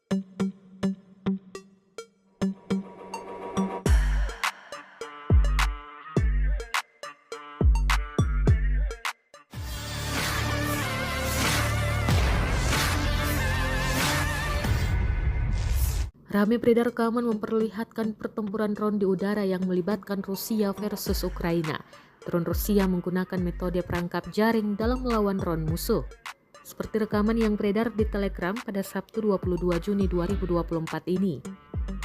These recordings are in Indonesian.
Rame beredar rekaman memperlihatkan pertempuran drone di udara yang melibatkan Rusia versus Ukraina. Drone Rusia menggunakan metode perangkap jaring dalam melawan drone musuh. Seperti rekaman yang beredar di Telegram pada Sabtu 22 Juni 2024 ini.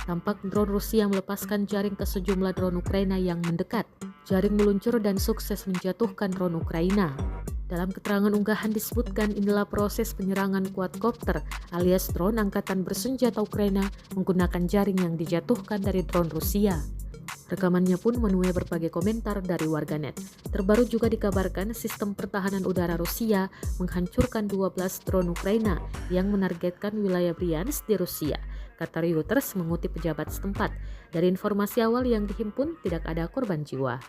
Tampak drone Rusia melepaskan jaring ke sejumlah drone Ukraina yang mendekat. Jaring meluncur dan sukses menjatuhkan drone Ukraina. Dalam keterangan unggahan disebutkan inilah proses penyerangan quadcopter alias drone angkatan bersenjata Ukraina menggunakan jaring yang dijatuhkan dari drone Rusia. Rekamannya pun menuai berbagai komentar dari warganet. Terbaru juga dikabarkan sistem pertahanan udara Rusia menghancurkan 12 drone Ukraina yang menargetkan wilayah Bryansk di Rusia, kata Reuters mengutip pejabat setempat. Dari informasi awal yang dihimpun tidak ada korban jiwa.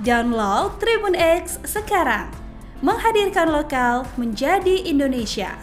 Download Tribun X sekarang, menghadirkan lokal menjadi Indonesia.